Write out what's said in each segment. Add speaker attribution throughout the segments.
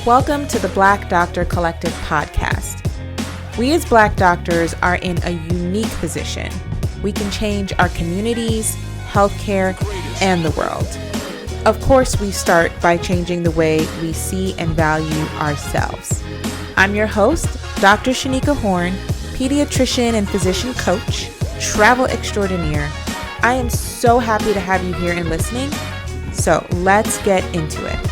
Speaker 1: Welcome to the Black Doctor Collective podcast. We as Black doctors are in a unique position. We can change our communities, healthcare, and the world. Of course, we start by changing the way we see and value ourselves. I'm your host, Dr. Shanika Horn, pediatrician and physician coach, travel extraordinaire. I am so happy to have you here and listening. So let's get into it.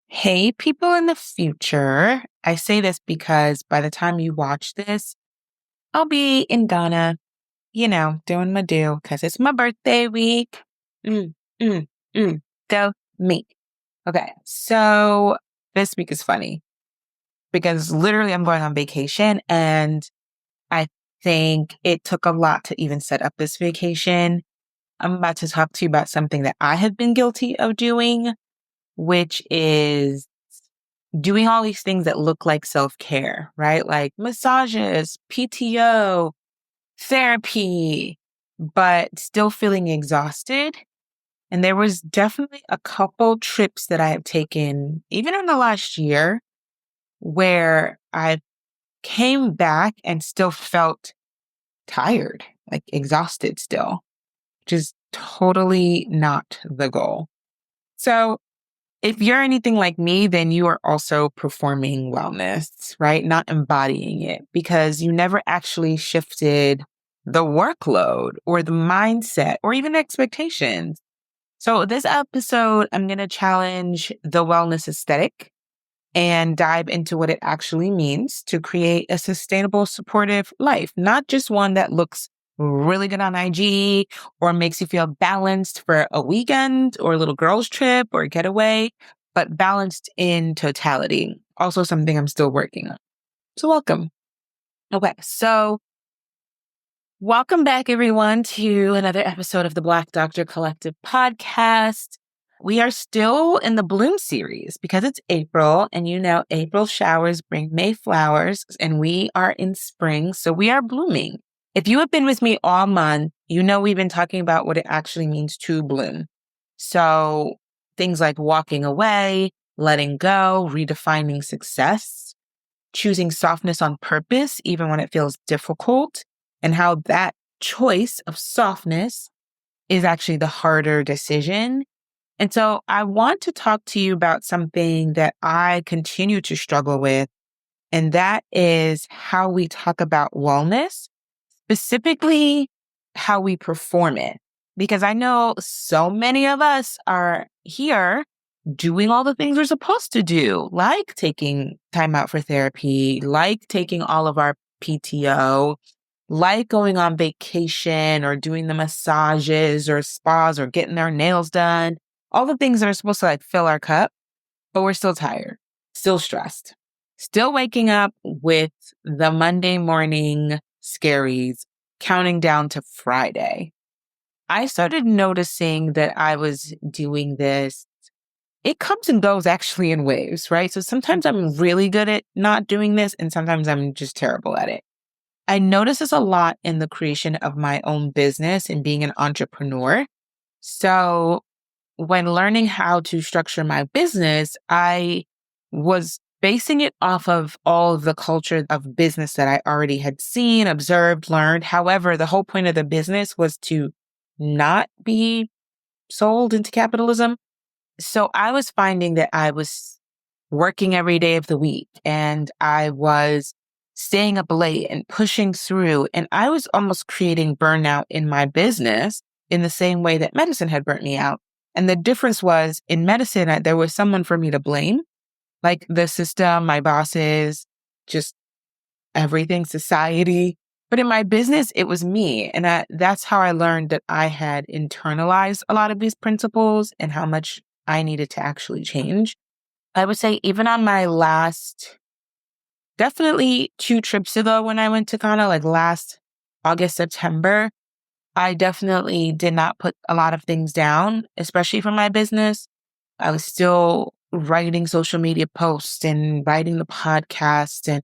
Speaker 1: Hey, people in the future. I say this because by the time you watch this, I'll be in Ghana, doing my do because it's my birthday week. Go me. Okay, so this week is funny because literally I'm going on vacation and I think it took a lot to even set up this vacation. I'm about to talk to you about something that I have been guilty of doing, which is doing all these things that look like self-care, right? Like massages, PTO, therapy, but still feeling exhausted. And there was definitely a couple trips that I have taken, even in the last year, where I came back and still felt tired, like exhausted still, which is totally not the goal. So if you're anything like me, then you are also performing wellness, right? Not embodying it because you never actually shifted the workload or the mindset or even expectations. So this episode, I'm going to challenge the wellness aesthetic and dive into what it actually means to create a sustainable, supportive life, not just one that looks really good on IG or makes you feel balanced for a weekend or a little girls trip or getaway, but balanced in totality. Also something I'm still working on. So welcome. Okay, so welcome back everyone to another episode of the Black Doctor Collective podcast. We are still in the Bloom series because it's April and April showers bring May flowers and we are in spring, so we are blooming. If you have been with me all month, we've been talking about what it actually means to bloom. So things like walking away, letting go, redefining success, choosing softness on purpose, even when it feels difficult, and how that choice of softness is actually the harder decision. And so I want to talk to you about something that I continue to struggle with, and that is how we talk about wellness, specifically how we perform it. Because I know so many of us are here doing all the things we're supposed to do, like taking time out for therapy, like taking all of our PTO, like going on vacation or doing the massages or spas or getting our nails done. All the things that are supposed to fill our cup, but we're still tired, still stressed, still waking up with the Monday morning scaries, counting down to Friday. I started noticing that I was doing this. It comes and goes actually in waves, right? So sometimes I'm really good at not doing this and sometimes I'm just terrible at it. I notice this a lot in the creation of my own business and being an entrepreneur. So when learning how to structure my business, I was basing it off of all of the culture of business that I already had seen, observed, learned. However, the whole point of the business was to not be sold into capitalism. So I was finding that I was working every day of the week and I was staying up late and pushing through. And I was almost creating burnout in my business in the same way that medicine had burnt me out. And the difference was in medicine, there was someone for me to blame, like the system, my bosses, just everything, society. But in my business, it was me. And that's how I learned that I had internalized a lot of these principles and how much I needed to actually change. I would say even on my definitely 2 trips ago when I went to Ghana, like last August, September, I definitely did not put a lot of things down, especially for my business. I was still writing social media posts and writing the podcast and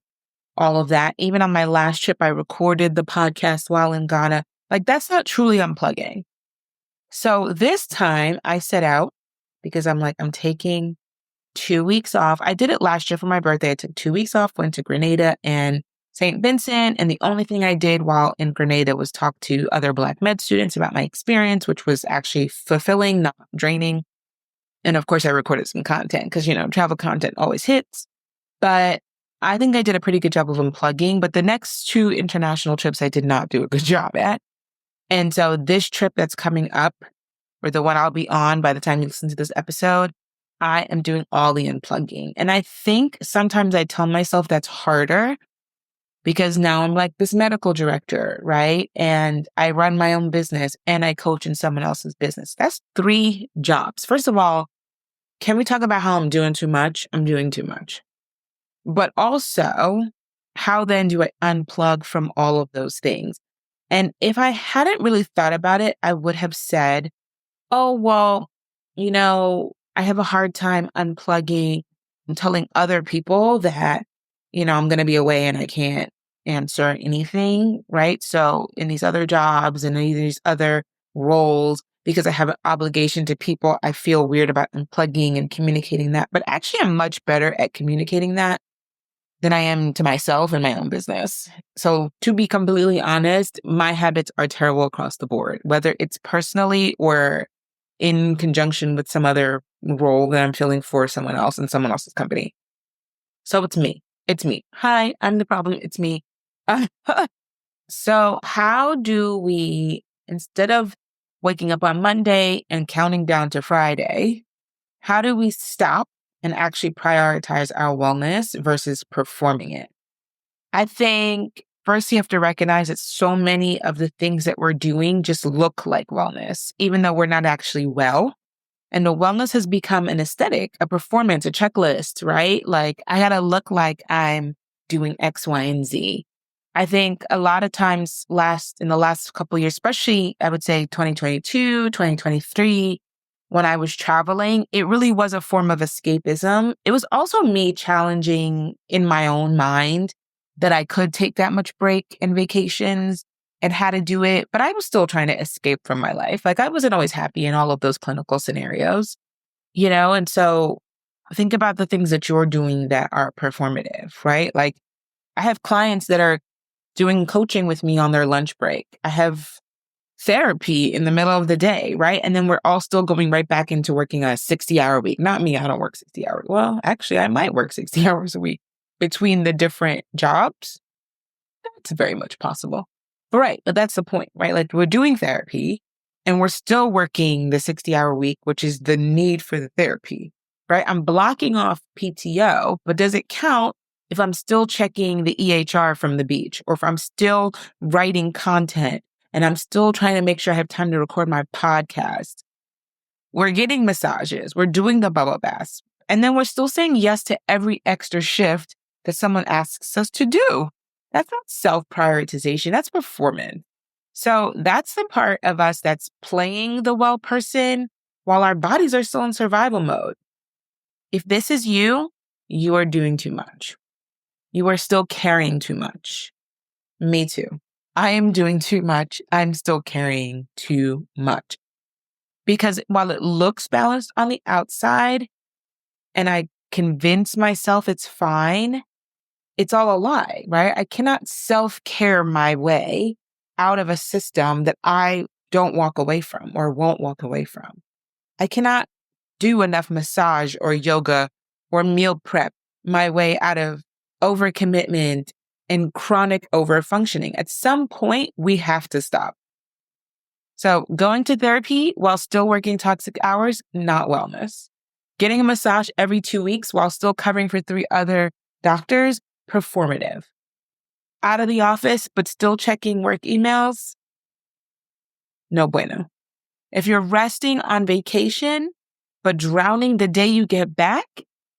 Speaker 1: all of that. Even on my last trip, I recorded the podcast while in Ghana. Like that's not truly unplugging. So this time I set out because I'm like, I'm taking 2 weeks off. I did it last year for my birthday. I took 2 weeks off, went to Grenada and St. Vincent. And the only thing I did while in Grenada was talk to other Black med students about my experience, which was actually fulfilling, not draining. And of course, I recorded some content because, travel content always hits. But I think I did a pretty good job of unplugging. But the next two international trips, I did not do a good job at. And so this trip that's coming up, or the one I'll be on by the time you listen to this episode, I am doing all the unplugging. And I think sometimes I tell myself that's harder because now I'm like this medical director, right? And I run my own business and I coach in someone else's business. That's 3 jobs. First of all, can we talk about how I'm doing too much? I'm doing too much. But also, how then do I unplug from all of those things? And if I hadn't really thought about it, I would have said, oh, well, I have a hard time unplugging and telling other people that, I'm going to be away and I can't answer anything, right? So in these other jobs and in these other roles, because I have an obligation to people, I feel weird about unplugging and communicating that. But actually, I'm much better at communicating that than I am to myself and my own business. So to be completely honest, my habits are terrible across the board, whether it's personally or in conjunction with some other role that I'm filling for someone else in someone else's company. So it's me. It's me. Hi, I'm the problem. It's me. So how do we, instead of waking up on Monday and counting down to Friday, how do we stop and actually prioritize our wellness versus performing it? I think first you have to recognize that so many of the things that we're doing just look like wellness, even though we're not actually well. And the wellness has become an aesthetic, a performance, a checklist, right? Like I gotta look like I'm doing X, Y, and Z. I think a lot of times in the last couple of years, especially I would say 2022, 2023, when I was traveling, it really was a form of escapism. It was also me challenging in my own mind that I could take that much break and vacations and how to do it, but I was still trying to escape from my life. Like I wasn't always happy in all of those clinical scenarios, and so think about the things that you're doing that are performative, right? Like I have clients that are doing coaching with me on their lunch break. I have therapy in the middle of the day, right? And then we're all still going right back into working a 60-hour week. Not me, I don't work 60 hours. Well, actually, I might work 60 hours a week between the different jobs. It's very much possible. Right. But that's the point, right? Like we're doing therapy and we're still working the 60-hour week, which is the need for the therapy, right? I'm blocking off PTO, but does it count if I'm still checking the EHR from the beach or if I'm still writing content and I'm still trying to make sure I have time to record my podcast? We're getting massages. We're doing the bubble baths. And then we're still saying yes to every extra shift that someone asks us to do. That's not self-prioritization. That's performance. So that's the part of us that's playing the well person while our bodies are still in survival mode. If this is you, you are doing too much. You are still carrying too much. Me too. I am doing too much. I'm still carrying too much. Because while it looks balanced on the outside and I convince myself it's fine, it's all a lie, right? I cannot self-care my way out of a system that I don't walk away from or won't walk away from. I cannot do enough massage or yoga or meal prep my way out of overcommitment and chronic overfunctioning. At some point, we have to stop. So going to therapy while still working toxic hours, not wellness. Getting a massage every 2 weeks while still covering for 3 other doctors, performative. Out of the office, but still checking work emails, no bueno. If you're resting on vacation, but drowning the day you get back,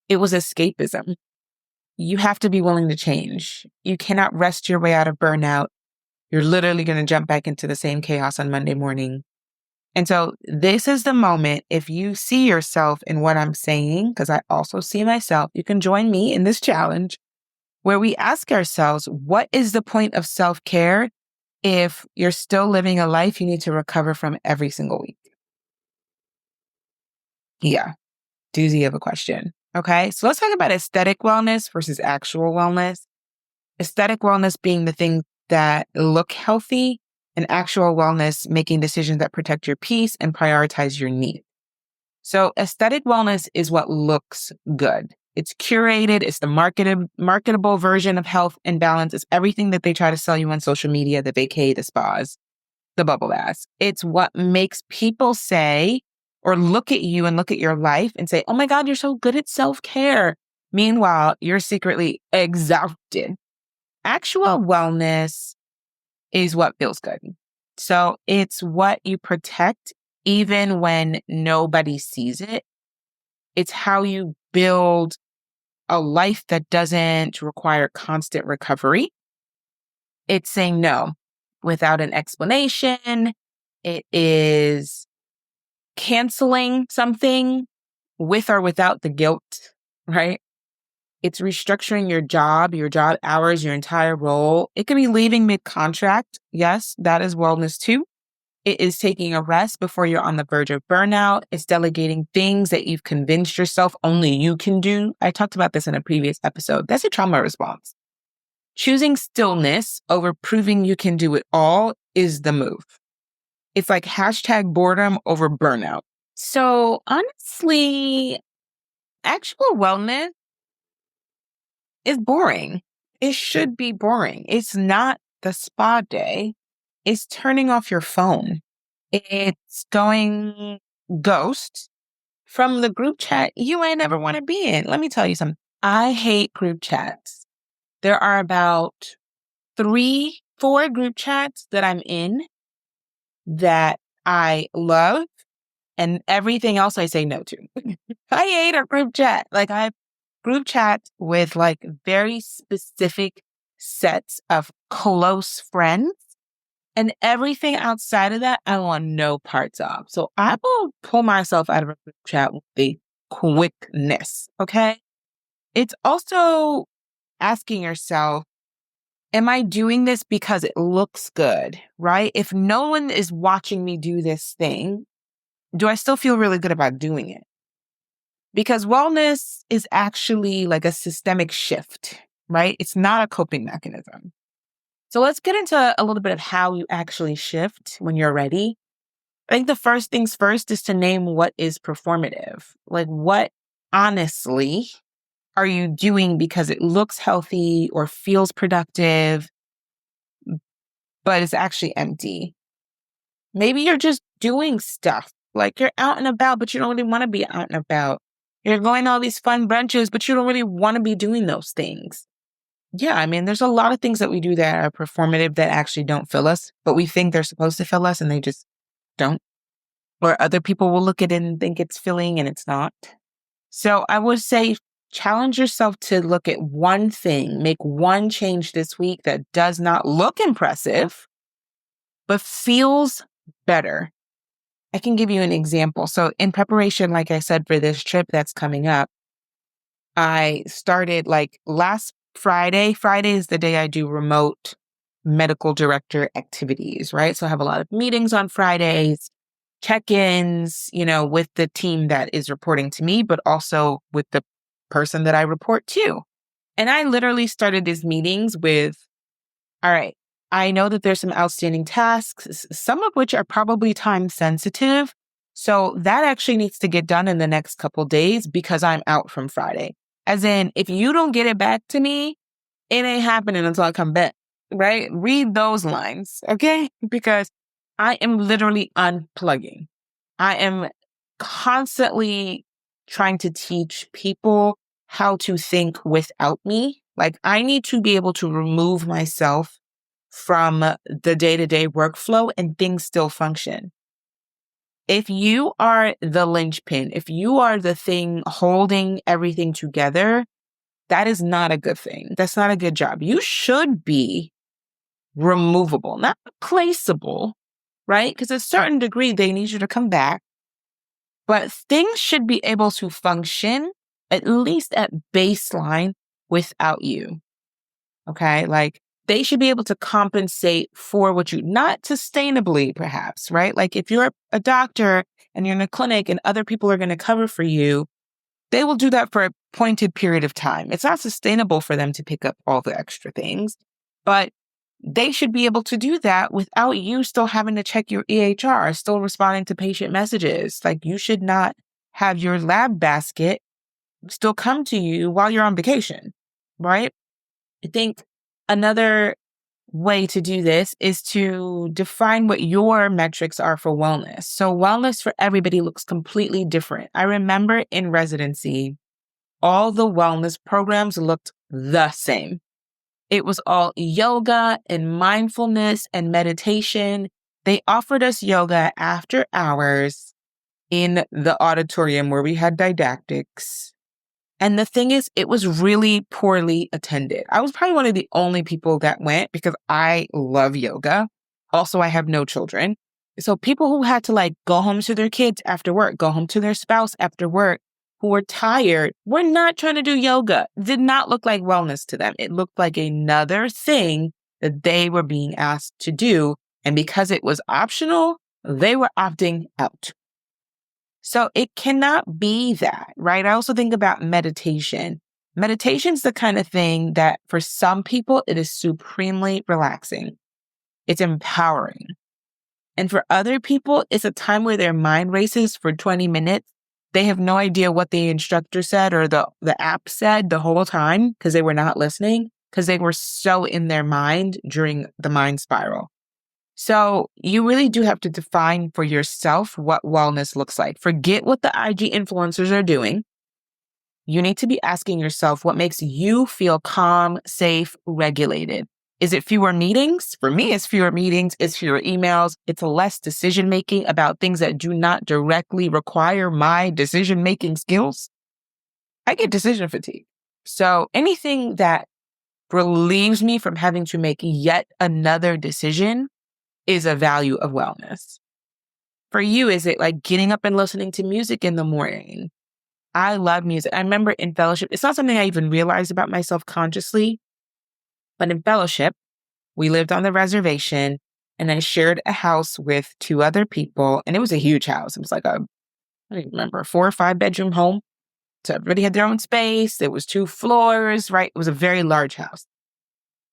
Speaker 1: it was escapism. You have to be willing to change. You cannot rest your way out of burnout. You're literally going to jump back into the same chaos on Monday morning. And so this is the moment, if you see yourself in what I'm saying, because I also see myself, you can join me in this challenge where we ask ourselves, what is the point of self-care if you're still living a life you need to recover from every single week? Yeah, doozy of a question. Okay, so let's talk about aesthetic wellness versus actual wellness. Aesthetic wellness being the things that look healthy, and actual wellness making decisions that protect your peace and prioritize your needs. So aesthetic wellness is what looks good. It's curated. It's the marketable version of health and balance. It's everything that they try to sell you on social media, the vacay, the spas, the bubble baths. It's what makes people say or look at you and look at your life and say, oh my God, you're so good at self-care. Meanwhile, you're secretly exhausted. Actual wellness is what feels good. So it's what you protect even when nobody sees it. It's how you build a life that doesn't require constant recovery. It's saying no without an explanation. It is canceling something with or without the guilt, right? It's restructuring your job hours, your entire role. It could be leaving mid-contract. Yes, that is wellness too. It is taking a rest before you're on the verge of burnout. It's delegating things that you've convinced yourself only you can do. I talked about this in a previous episode. That's a trauma response. Choosing stillness over proving you can do it all is the move. It's like hashtag boredom over burnout. So honestly, actual wellness is boring. It should be boring. It's not the spa day. It's turning off your phone. It's going ghost from the group chat you ain't ever want to be in. Let me tell you something. I hate group chats. There are about 4 group chats that I'm in that I love, and everything else I say no to. I hate a group chat. Like I have group chats with like very specific sets of close friends. And everything outside of that, I want no parts of. So I will pull myself out of a group chat with the quickness. Okay. It's also asking yourself, am I doing this because it looks good? Right? If no one is watching me do this thing, do I still feel really good about doing it? Because wellness is actually like a systemic shift, right? It's not a coping mechanism. So let's get into a little bit of how you actually shift when you're ready. I think the first things first is to name what is performative. Like what honestly are you doing because it looks healthy or feels productive, but it's actually empty? Maybe you're just doing stuff. Like you're out and about, but you don't really want to be out and about. You're going to all these fun brunches, but you don't really want to be doing those things. Yeah, I mean, there's a lot of things that we do that are performative that actually don't fill us, but we think they're supposed to fill us and they just don't. Or other people will look at it and think it's filling and it's not. So I would say challenge yourself to look at one thing, make one change this week that does not look impressive, but feels better. I can give you an example. So in preparation, like I said, for this trip that's coming up, I started like last Friday. Friday is the day I do remote medical director activities, right? So I have a lot of meetings on Fridays, check-ins, with the team that is reporting to me, but also with the person that I report to. And I literally started these meetings with, all right, I know that there's some outstanding tasks, some of which are probably time sensitive. So that actually needs to get done in the next couple days because I'm out from Friday. As in, if you don't get it back to me, it ain't happening until I come back, right? Read those lines, okay? Because I am literally unplugging. I am constantly trying to teach people how to think without me. Like I need to be able to remove myself from the day-to-day workflow and things still function. If you are the linchpin, if you are the thing holding everything together, that is not a good thing. That's not a good job. You should be removable, not replaceable, right? Because at a certain degree, they need you to come back. But things should be able to function, at least at baseline, without you. Okay? Like they should be able to compensate for what you, not sustainably perhaps, right? Like if you're a doctor and you're in a clinic and other people are going to cover for you, they will do that for a pointed period of time. It's not sustainable for them to pick up all the extra things, but they should be able to do that without you still having to check your EHR, still responding to patient messages. Like, you should not have your lab basket still come to you while you're on vacation, right? I think another way to do this is to define what your metrics are for wellness. So wellness for everybody looks completely different. I remember in residency, all the wellness programs looked the same. It was all yoga and mindfulness and meditation. They offered us yoga after hours in the auditorium where we had didactics. And the thing is, it was really poorly attended. I was probably one of the only people that went because I love yoga. Also, I have no children. So people who had to go home to their kids after work, go home to their spouse after work, who were tired, were not trying to do yoga. It did not look like wellness to them. It looked like another thing that they were being asked to do. And because it was optional, they were opting out. So it cannot be that, right? I also think about meditation. Meditation's the kind of thing that for some people, it is supremely relaxing. It's empowering. And for other people, it's a time where their mind races for 20 minutes. They have no idea what the instructor said or the app said the whole time because they were not listening, because they were so in their mind during the mind spiral. So you really do have to define for yourself what wellness looks like. Forget what the IG influencers are doing. You need to be asking yourself what makes you feel calm, safe, regulated. Is it fewer meetings? For me, it's fewer meetings, it's fewer emails, it's less decision-making about things that do not directly require my decision-making skills. I get decision fatigue. So anything that relieves me from having to make yet another decision is a value of wellness. For you, is it like getting up and listening to music in the morning? I love music. I remember in fellowship, it's not something I even realized about myself consciously, but in fellowship, we lived on the reservation and I shared a house with two other people, and it was a huge house. It was like I don't even remember, a 4 or 5 bedroom home. So everybody had their own space. There was 2 floors, right? It was a very large house.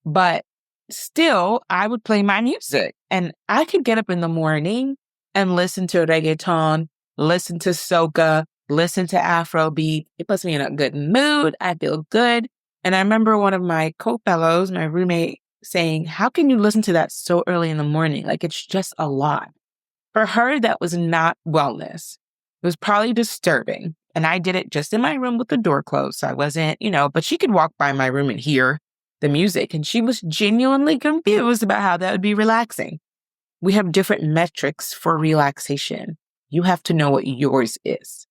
Speaker 1: But still, I would play my music and I could get up in the morning and listen to reggaeton, listen to soca, listen to Afrobeat. It puts me in a good mood. I feel good. And I remember one of my co-fellows, my roommate, saying, how can you listen to that so early in the morning? Like, it's just a lot. For her, that was not wellness. It was probably disturbing. And I did it just in my room with the door closed. So I wasn't, but she could walk by my room and hear the music. And she was genuinely confused about how that would be relaxing. We have different metrics for relaxation. You have to know what yours is.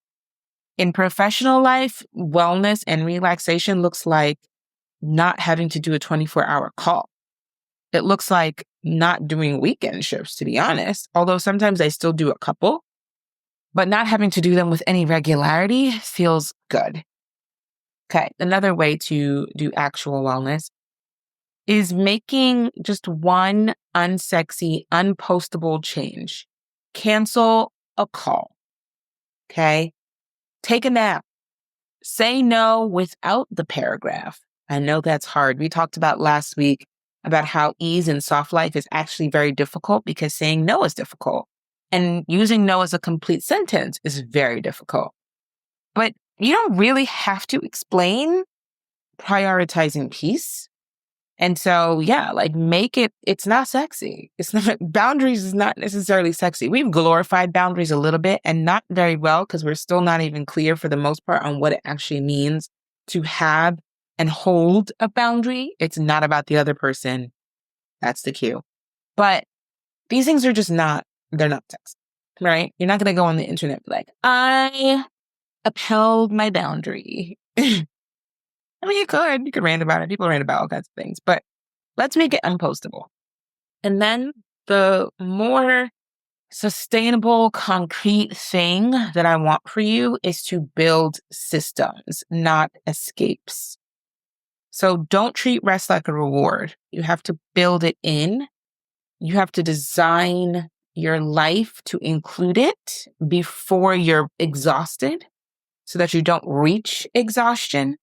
Speaker 1: In professional life, wellness and relaxation looks like not having to do a 24-hour call. It looks like not doing weekend shifts, to be honest, although sometimes I still do a couple, but not having to do them with any regularity feels good. Okay, another way to do actual wellness is making just one unsexy, unpostable change. Cancel a call. Okay? Take a nap. Say no without the paragraph. I know that's hard. We talked about last week about how ease in soft life is actually very difficult because saying no is difficult. And using no as a complete sentence is very difficult. But you don't really have to explain prioritizing peace. And so, make it's not sexy. It's not, boundaries is not necessarily sexy. We've glorified boundaries a little bit and not very well because we're still not even clear for the most part on what it actually means to have and hold a boundary. It's not about the other person. That's the cue. But these things are just they're not sexy, right? You're not going to go on the internet and be like, I upheld my boundary. I mean, you could rant about it. People rant about all kinds of things, but let's make it unpostable. And then the more sustainable, concrete thing that I want for you is to build systems, not escapes. So don't treat rest like a reward. You have to build it in. You have to design your life to include it before you're exhausted so that you don't reach exhaustion.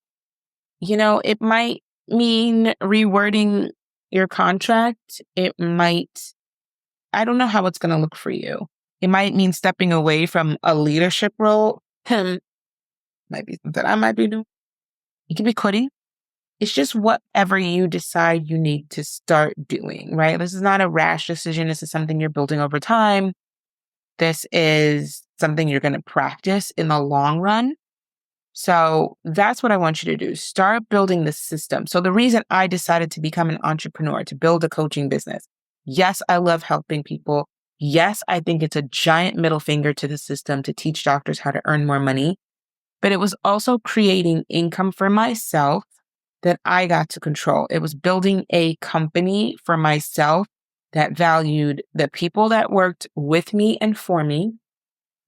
Speaker 1: It might mean rewording your contract. I don't know how it's going to look for you. It might mean stepping away from a leadership role. Might be something I might be doing. It could be quitting. It's just whatever you decide you need to start doing, right? This is not a rash decision. This is something you're building over time. This is something you're going to practice in the long run. So that's what I want you to do. Start building the system. So the reason I decided to become an entrepreneur, to build a coaching business. Yes, I love helping people. Yes, I think it's a giant middle finger to the system to teach doctors how to earn more money. But it was also creating income for myself that I got to control. It was building a company for myself that valued the people that worked with me and for me,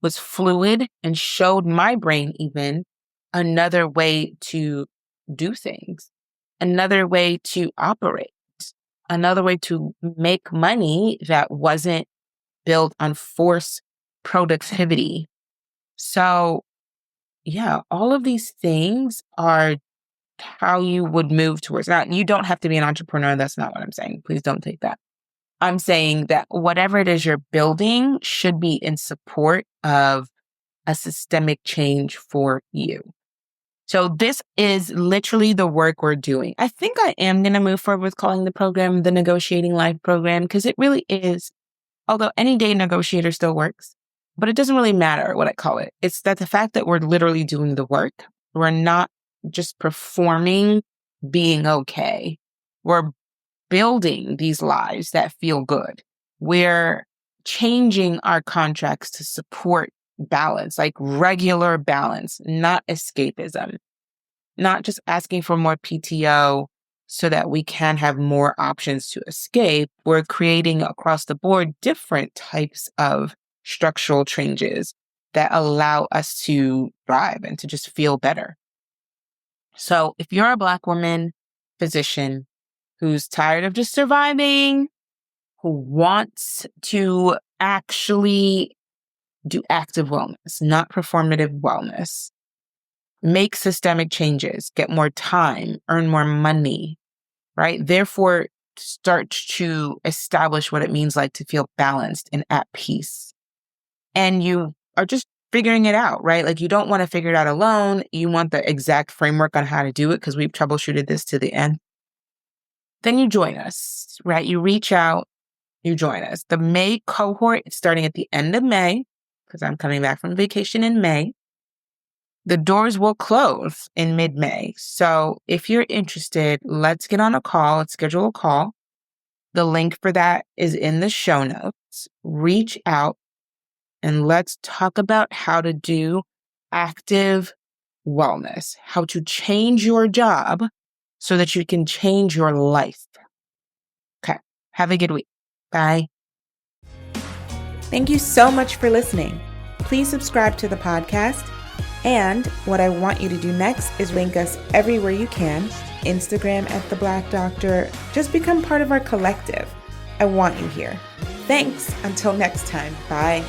Speaker 1: was fluid, and showed my brain even another way to do things, another way to operate, another way to make money that wasn't built on forced productivity. So yeah, all of these things are how you would move towards. Now, you don't have to be an entrepreneur. That's not what I'm saying. Please don't take that. I'm saying that whatever it is you're building should be in support of a systemic change for you. So this is literally the work we're doing. I think I am going to move forward with calling the program the Negotiating Life Program, because it really is, although any day negotiator still works, but it doesn't really matter what I call it. It's that the fact that we're literally doing the work. We're not just performing, being okay. We're building these lives that feel good. We're changing our contracts to support balance, like regular balance, not escapism, not just asking for more PTO so that we can have more options to escape. We're creating across the board different types of structural changes that allow us to thrive and to just feel better. So if you're a Black woman physician who's tired of just surviving, who wants to actually do active wellness, not performative wellness, make systemic changes, get more time, earn more money, right? Therefore, start to establish what it means like to feel balanced and at peace. And you are just figuring it out, right? Like you don't want to figure it out alone. You want the exact framework on how to do it because we've troubleshooted this to the end. Then you join us, right? You reach out, you join us. The May cohort is starting at the end of May because I'm coming back from vacation in May. The doors will close in mid-May. So if you're interested, let's get on a call. Let's schedule a call. The link for that is in the show notes. Reach out and let's talk about how to do active wellness, how to change your job so that you can change your life. Okay. Have a good week. Bye. Thank you so much for listening. Please subscribe to the podcast. And what I want you to do next is link us everywhere you can. Instagram at The Black Doctor. Just become part of our collective. I want you here. Thanks. Until next time. Bye.